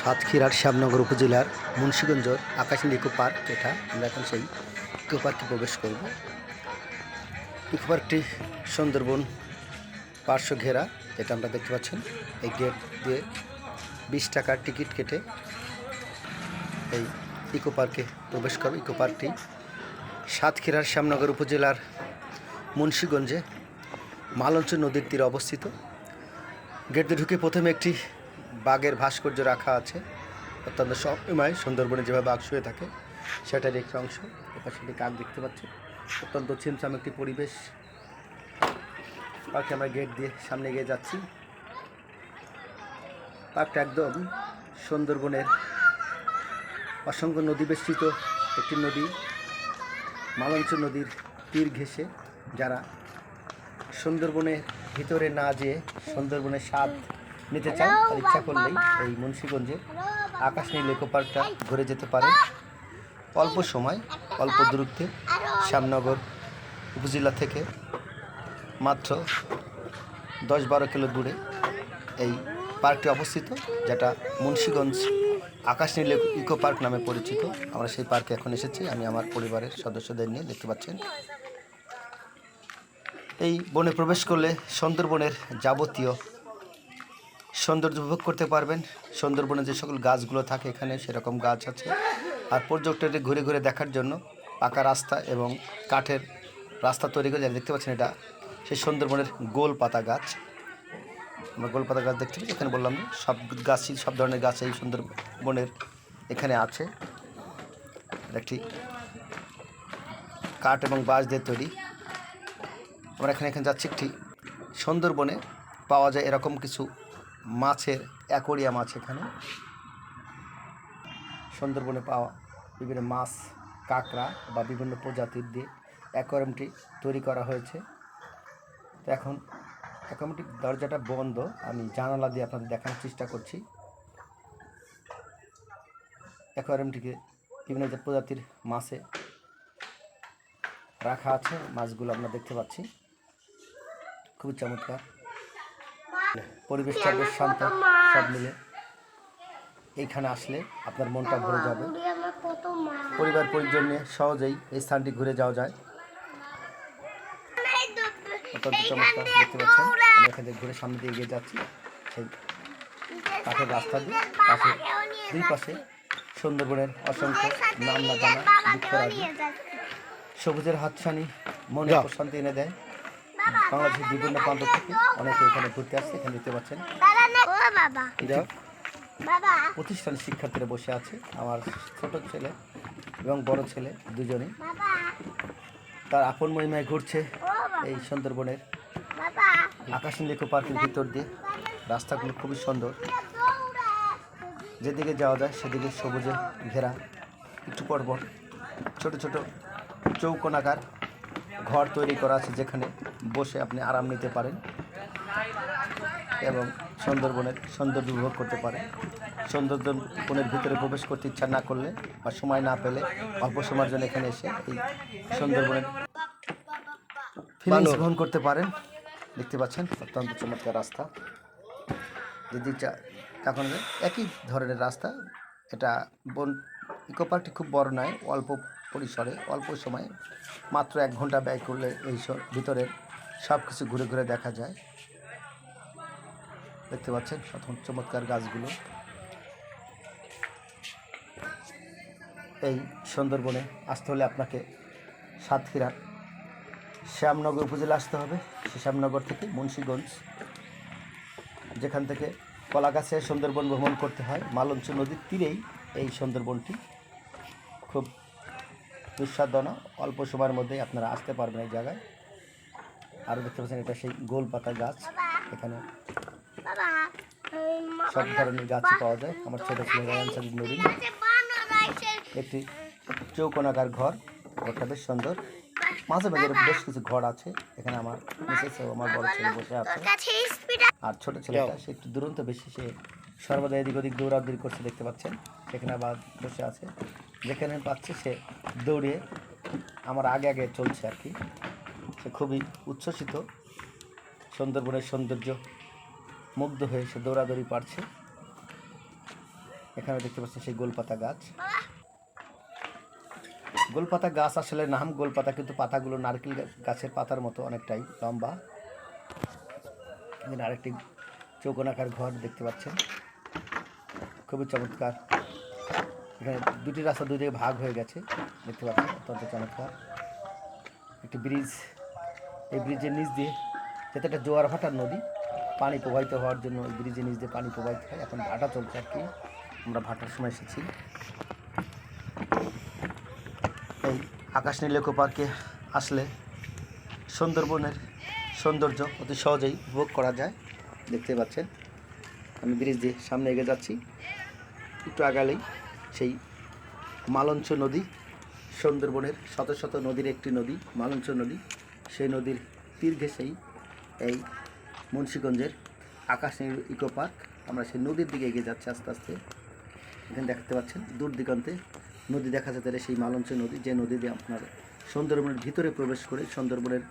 সাতক্ষীরার শ্যামনগর উপজেলার Munshiganj আকাশনী eco park. এটা আমরা এখন সেই ইকো পার্কে প্রবেশ করব। ইকো পার্কটি সুন্দরবন পার্শ্ব ঘেরা, যেটা আমরা দেখতে পাচ্ছেন। এই গেট দিয়ে 20 টাকার টিকিট কেটে এই ইকো পার্কে প্রবেশ করব। ইকো পার্কটি সাতক্ষীরার শ্যামনগর উপজেলার মুন্সিগঞ্জে মালঞ্চ নদীর তীরে অবস্থিত। গেট দিয়ে ঢুকে প্রথমে একটি বাঘের ভাস্কর্য রাখা আছে। অত্যন্ত সময় সুন্দরবনে যেভাবে বাঘ শুয়ে থাকে সেটার একটি অংশ। এপাশে একটি কাক দেখতে পাচ্ছি। অত্যন্ত ছিমছাম একটি পরিবেশ। পার্কে আমরা গেট দিয়ে সামনে এগিয়ে যাচ্ছি। পার্কটা একদম সুন্দরবনের অসংখ্য নদী বেষ্টিত একটি নদী, মালঞ্চ নদীর তীর ঘেঁষে যারা সুন্দরবনের ভিতরে না যেয়ে সুন্দরবনের স্বাদ নিতে চান, তার ইচ্ছা করলেই এই মুন্সিগঞ্জে আকাশনীল ইকো পার্কটা ঘুরে যেতে পারে। অল্প সময়, অল্প দূরত্বে শ্যামনগর উপজেলা থেকে মাত্র 10-12 কিলো দূরে এই পার্কটি অবস্থিত, যেটা মুন্সিগঞ্জ আকাশনীল ইকো পার্ক নামে পরিচিত। আমরা সেই পার্কে এখন এসেছি, আমি আমার পরিবারের সদস্যদের নিয়ে। দেখতে পাচ্ছেন এই বনে প্রবেশ করলে সুন্দরবনের যাবতীয় সৌন্দর্য উপভোগ করতে পারবেন। সুন্দরবনে যে সকল গাছগুলো থাকে এখানে সেরকম গাছ আছে। আর পর্যটকদের ঘুরে ঘুরে দেখার জন্য পাকা রাস্তা এবং কাঠের রাস্তা তৈরি করে দেখতে পাচ্ছেন। এটা সেই সুন্দরবনের গোল পাতা গাছ। আমরা গোল পাতা গাছ দেখতে পাচ্ছি। এখানে বললাম যে সব গাছই, সব ধরনের গাছ এই সুন্দরবনের এখানে আছে। একটি কাঠ এবং বাঁশ দিয়ে তৈরি। আমরা এখানে যাচ্ছি। একটি সুন্দরবনে পাওয়া যায় এরকম কিছু মাছের অ্যাকোরিয়াম আছে এখানে। সুন্দরবনে পাওয়া বিভিন্ন মাছ, কাঁকড়া বা বিভিন্ন প্রজাতির দিয়ে অ্যাকোয়ারিয়ামটি তৈরি করা হয়েছে। তো এখন অ্যাকোয়ারিয়ামটির দরজাটা বন্ধ, আমি জানালা দিয়ে আপনাদের দেখানোর চেষ্টা করছি। অ্যাকোয়ারিয়ামটিকে বিভিন্ন প্রজাতির মাছে রাখা আছে। মাছগুলো আমরা দেখতে পাচ্ছি, খুবই চমৎকার। পরিবেশটা বেশ শান্ত। সব মিলে এইখানে আসলে আপনার মনটা ভরে যাবে। পরিবার পরিজন নিয়ে সহজেই এই স্থানটি ঘুরে যাওয়া যায়। অত্যন্ত চমৎকার দেখতে পাচ্ছেন। আমরা এখান থেকে ঘুরে সামনে দিয়ে এগিয়ে যাচ্ছি সেই কাঠের রাস্তা দিয়ে। পাশে দুই পাশে সুন্দরবনের অসংখ্য নাম না জানা বৃক্ষরাজি, সবুজের হাতছানি মনে প্রশান্তি এনে দেয়। বাংলাদেশের বিভিন্ন প্রান্ত থেকে অনেকে এখানে ঘুরতে আসছে। এখানে দেখতে পাচ্ছেন প্রতিষ্ঠান শিক্ষার্থীরা বসে আছে। আমার ছোট ছেলে এবং বড় ছেলে দুজনেই তার আপন মহিমায় ঘুরছে এই সুন্দরবনের আকাশনীল ইকো পার্কের ভিতর দিয়ে। রাস্তাগুলো খুবই সুন্দর, যেদিকে যাওয়া যায় সেদিকে সবুজে ঘেরা। একটু পরপর ছোট ছোট চৌকোনাকার ঘর তৈরি করা আছে, যেখানে বসে আপনি আরাম নিতে পারেন এবং সুন্দরবনের সৌন্দর্য উপভোগ করতে পারেন। সুন্দরবনের ভিতরে প্রবেশ করতে ইচ্ছা না করলে বা সময় না পেলে অল্প সময়ের জন্য এখানে এসে এই সুন্দরবনের ফিলিংস গ্রহণ করতে পারেন। দেখতে পাচ্ছেন অত্যন্ত চমৎকার রাস্তা। যদি এখন একই ধরনের রাস্তা। এটা ইকো পার্কটি খুব বড় নয়, অল্প পরিসরে অল্প সময়ে মাত্র 1 ঘন্টা ব্যয় করলে এই ভিতরের সব কিছু ঘুরে ঘুরে দেখা যায়। দেখতে পাচ্ছেন চমৎকার গাছগুলো। এই সুন্দরবনে আসতে হলে আপনাকে সাতক্ষীরার শ্যামনগর উপজেলা আসতে হবে। শ্যামনগর থেকে মুন্সিগঞ্জ, যেখান থেকে কলাগাছে সুন্দরবন ভ্রমণ করতে হয়। মালঞ্চ নদীর তীরেই এই সুন্দরবনটি। খুব দুঃসাধ্য, অল্প সময়ের মধ্যেই আপনারা আসতে পারবেন এই জায়গায়। আরও দেখতে পাচ্ছেন এটা সেই গোল পাতা গাছ। এখানে সব ধরনের গাছই পাওয়া যায়। আমার ছোট ছেলে নদী একটি চৌকোনাকার ঘর, ঘরটা বেশ সুন্দর। মাঝে মাঝে বেশ কিছু ঘর আছে এখানে। আমার মিসেস ও আমার বড় ছেলে বসে আছে, আর ছোট ছেলেটা সে একটু দুরন্ত বেশি, সে সর্বদা এদিক ওদিক দৌড়াদৌড়ি করছে। দেখতে পাচ্ছেন সেখানে আবার বসে আছে। যেখানে পাচ্ছে সে দৌড়িয়ে আমার আগে আগে চলছে আর কি। সে খুবই উচ্ছ্বসিত, সুন্দরবনের সৌন্দর্য মুগ্ধ হয়ে সে দৌড়াদৌড়ি পারছে। এখানে দেখতে পাচ্ছেন সেই গোলপাতা গাছ। গোলপাতা গাছ আসলে নাম গোলপাতা, কিন্তু পাতাগুলো নারকেল গাছের পাতার মতো অনেকটাই লম্বা। এখানে আরেকটি চৌকোনাকার ঘর দেখতে পাচ্ছেন, খুবই চমৎকার। এখানে দুটি রাস্তা দুই দিকে ভাগ হয়ে গেছে, দেখতে পাচ্ছেন, অত্যন্ত চমৎকার একটি ব্রিজ। এই ব্রিজের নিচ দিয়ে, যেটা একটা জোয়ার ভাটার নদী, পানি প্রবাহিত হওয়ার জন্য এই ব্রিজের নিচ দিয়ে পানি প্রবাহিত হয়। এখন ভাটা চলছে আর কি, আমরা ভাটার সময় এসেছি। এই আকাশ নীল ইকো পার্কে আসলে সুন্দরবনের সৌন্দর্য অতি সহজেই উপভোগ করা যায়। দেখতে পাচ্ছেন আমি ব্রিজ দিয়ে সামনে এগিয়ে যাচ্ছি, একটু আগালেই সেই মালঞ্চ নদী, সুন্দরবনের শত শত নদীর একটি নদী মালঞ্চ নদী। সেই নদীর তীর ঘেঁষেই এই মুন্সিগঞ্জের আকাশ নীল ইকো পার্ক। আমরা সেই নদীর দিকে এগিয়ে যাচ্ছি আস্তে আস্তে। এখানে দেখতে পাচ্ছেন দূর দিগন্তে নদী দেখা যেতে পারে, সেই মালঞ্চ নদী, যে নদী দিয়ে আপনার সুন্দরবনের ভিতরে প্রবেশ করে সুন্দরবনের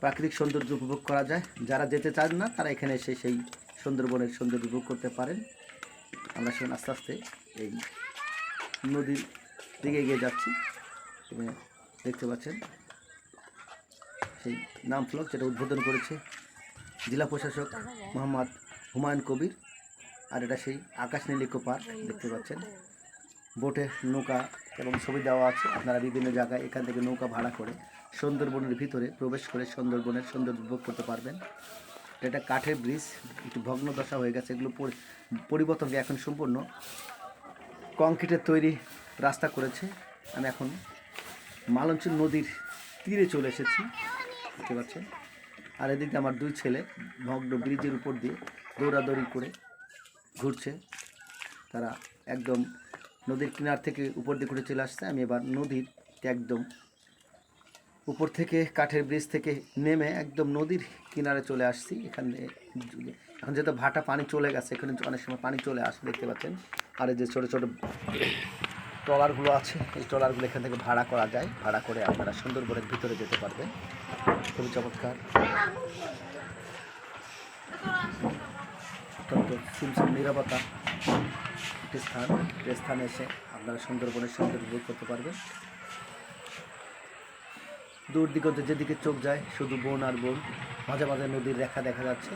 প্রাকৃতিক সৌন্দর্য উপভোগ করা যায়। যারা যেতে চান না তারা এখানে এসে সেই সুন্দরবনের সৌন্দর্য উপভোগ করতে পারেন। আমরা সেখানে আস্তে আস্তে এই নদীর দিকে এগিয়ে যাচ্ছি। এখানে দেখতে পাচ্ছেন সেই নাম ফলক, যেটা উদ্বোধন করেছে জেলা প্রশাসক মোহাম্মদ হুমায়ুন কবির। আর এটা সেই আকাশ নীল ইকো পার্ক, দেখতে পাচ্ছেন বোটে নৌকা এবং ছবি দেওয়া আছে। আপনারা বিভিন্ন জায়গায় এখান থেকে নৌকা ভাড়া করে সুন্দরবনের ভিতরে প্রবেশ করে সুন্দরবনের সৌন্দর্য উপভোগ করতে পারবেন। এটা কাঠের ব্রিজ, একটু ভগ্ন দশা হয়ে গেছে, এগুলো পরিবর্তন করে এখন সম্পূর্ণ কংক্রিটের তৈরি রাস্তা করেছে। আমি এখন মালঞ্চ নদীর তীরে চলে এসেছি, দেখতে পাচ্ছেন। আর এদিকে আমার দুই ছেলে ভগ্ন ব্রিজের উপর দিয়ে দৌড়াদৌড়ি করে ঘুরছে। তারা একদম নদীর কিনার থেকে উপর দিকে উঠে চলে আসছে। আমি এবার নদীর একদম উপর থেকে কাঠের ব্রিজ থেকে নেমে একদম নদীর কিনারে চলে আসছি। এখানে এখন যেহেতু ভাটা পানি চলে গেছে, এখানে অনেক সময় পানি চলে আসে, দেখতে পাচ্ছেন। আর এই যে ছোটো ছোটো ট্রলারগুলো আছে, এই ট্রলারগুলো এখান থেকে ভাড়া করা যায়। ভাড়া করে আপনারা সুন্দরবনের ভিতরে যেতে পারবেন, খুবই চমৎকার। অত্যন্ত সিমসিম নিরাপত্তা একটি স্থান, যে স্থানে এসে আপনারা সুন্দরবনের সৌন্দর্য উপভোগ করতে পারবেন। দূর দিগন্তে যেদিকে চোখ যায় শুধু বন আর বন, মাঝে মাঝে নদীর রেখা দেখা যাচ্ছে।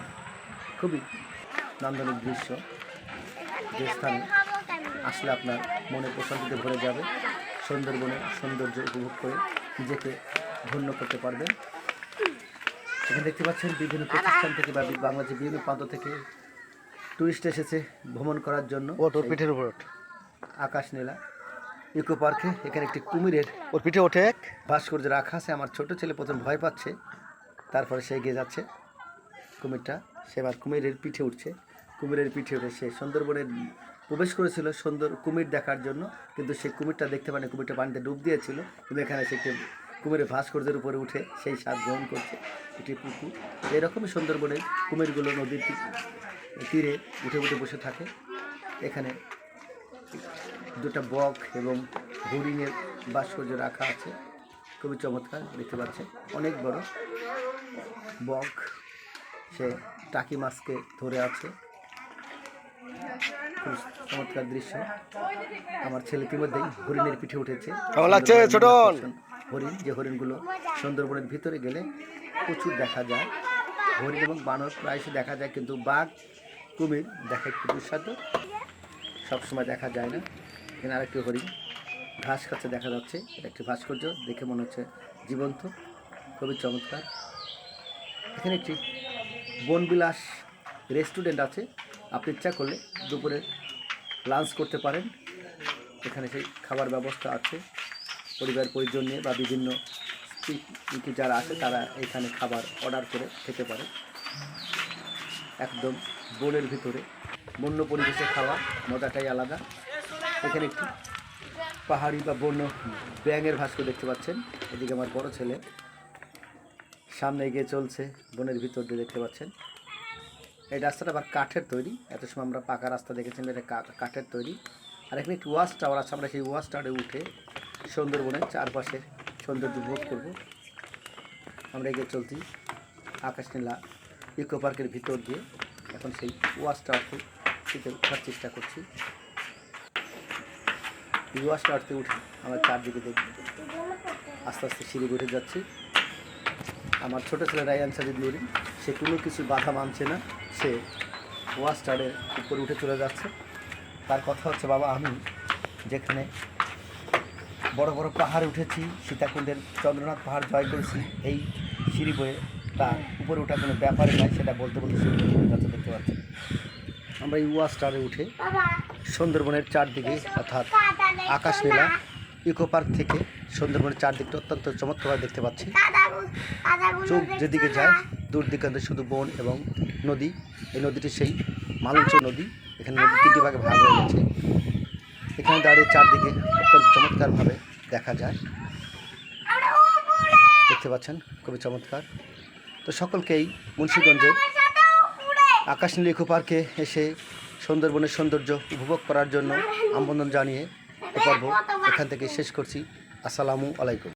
খুবই নান্দনিক দৃশ্য, যে স্থানে আসলে আপনার মনে প্রশান্তিতে ভরে যাবে। সুন্দরবনের সৌন্দর্য উপভোগ করে নিজেকে ধন্য করতে পারবেন। এখানে দেখতে পাচ্ছেন বিভিন্ন প্রতিষ্ঠান থেকে বা বাংলাদেশের বিভিন্ন প্রান্ত থেকে টুরিস্ট এসেছে ভ্রমণ করার জন্য। ওর পিঠের উপর আকাশ নীলা ইকো পার্কে এখানে একটি কুমিরের ওর পিঠে ওঠে এক ভাস্কর্য রাখা আছে। আমার ছোট ছেলে প্রথম ভয় পাচ্ছে, তারপরে সে এগিয়ে যাচ্ছে। কুমিরটা সেবার কুমিরের পিঠে উঠছে, কুমিরের পিঠে উঠে সে সুন্দরবনে প্রবেশ করেছিল সুন্দর কুমির দেখার জন্য, কিন্তু সেই কুমিরটা দেখতে পায়নি, কুমিরটা পানিতে ডুব দিয়েছিল। কিন্তু এখানে সে একটি কুমিরের ভাস্কর্যের উপরে উঠে সেই স্বাদ গ্রহণ করছে। এটি পুকুর, এরকমই সুন্দরবনের কুমিরগুলো নদীর তীরে উঠে উঠে বসে থাকে। এখানে দুটা বক এবং হরিণের ভাস্কর্য রাখা আছে, খুবই চমৎকার, দেখতে পাচ্ছেন। অনেক বড় বক, সে টাকি মাছকে ধরে আছে, খুব চমৎকার দৃশ্য। আমার ছেলে ইতিমধ্যেই হরিণের পিঠে উঠেছে। হরিণ, যে হরিণগুলো সুন্দরবনের ভিতরে গেলে প্রচুর দেখা যায়, হরিণ এবং বানর প্রায়শই দেখা যায়, কিন্তু বাঘ কুমির দেখা একটু দুঃসাধ্য, সবসময় দেখা যায় না। এখানে আরেকটি হরিণ ঘাস খাচ্ছে দেখা যাচ্ছে, এটা একটি ভাস্কর্য, দেখে মনে হচ্ছে জীবন্ত, খুবই চমৎকার। এখানে একটি বনবিলাস রেস্টুরেন্ট আছে, আপনি ইচ্ছা করলে দুপুরে লাঞ্চ করতে পারেন। এখানে সেই খাবার ব্যবস্থা আছে, পরিবার পরিজন নিয়ে বা বিভিন্ন পিকনিকে যারা আসে তারা এখানে খাবার অর্ডার করে খেতে পারে। একদম বনের ভিতরে বন্য পরিবেশে খাওয়া মজাটাই আলাদা। এখানে একটি পাহাড়ি বা বন্য ব্যাঙের ভাস্কর দেখতে পাচ্ছেন। এদিকে আমার বড় ছেলে সামনে এগিয়ে চলছে, বনের ভিতর দিয়ে দেখতে পাচ্ছেন। এই রাস্তাটা আবার কাঠের তৈরি, এত সময় আমরা পাকা রাস্তা দেখেছেন, এটা কাঠের তৈরি। আর এখানে একটি ওয়াচ টাওয়ার আছে, আমরা সেই ওয়াচ টাওয়ারে উঠে সুন্দরবনের চারপাশের সৌন্দর্য উপভোগ করব। আমরা এগিয়ে চলছি আকাশ নীলা ইকো পার্কের ভিতর দিয়ে, এখন সেই ওয়াচ টাওয়ারকে ওঠার চেষ্টা করছি। ওয়াচ টাওয়ারতে উঠে আমরা চারদিকে দেখব। আস্তে আস্তে সিঁড়ি উঠে যাচ্ছি। আমার ছোটো ছেলে রায়ান সাজিদ নুরিন, সে কোনো কিছু বাধা মানছে না, সে ওয়াচ টাওয়ারের উপরে উঠে চলে যাচ্ছে। তার কথা হচ্ছে, বাবা আমি যেখানে বড় বড় পাহাড়ে উঠেছি, সীতাকুণ্ডের চন্দ্রনাথ পাহাড় জয় করেছি, এই সিঁড়ি বয়ে তার উপরে ওঠা কোনো ব্যাপারে নয়, সেটা বলতে বলতে সিঁড়ি উঠে যাচ্ছে, দেখতে পাচ্ছি। আমরা এই ওয়াচ টাওয়ারে উঠে সুন্দরবনের চারদিকে, অর্থাৎ আকাশ নীলা ইকো পার্ক থেকে সুন্দরবনের চারদিকটা অত্যন্ত চমৎকারভাবে দেখতে পাচ্ছি। চোখ যেদিকে যায় দূর দিগন্তে শুধু বন এবং নদী। এই নদীটি সেই মালঞ্চ নদী। এখানে নদী 3টি ভাগে ভাগ হয়ে গেছে। এখানে দাঁড়িয়ে চারদিকে অত্যন্ত চমৎকারভাবে দেখা যায়, দেখতে পাচ্ছেন, খুবই চমৎকার। তো সকলকেই মুন্সিগঞ্জের আকাশনীল ইকো পার্কে এসে সুন্দরবনের সৌন্দর্য উপভোগ করার জন্য আমন্ত্রণ জানিয়ে এ পর্ব এখান থেকে শেষ করছি। আসসালামু আলাইকুম।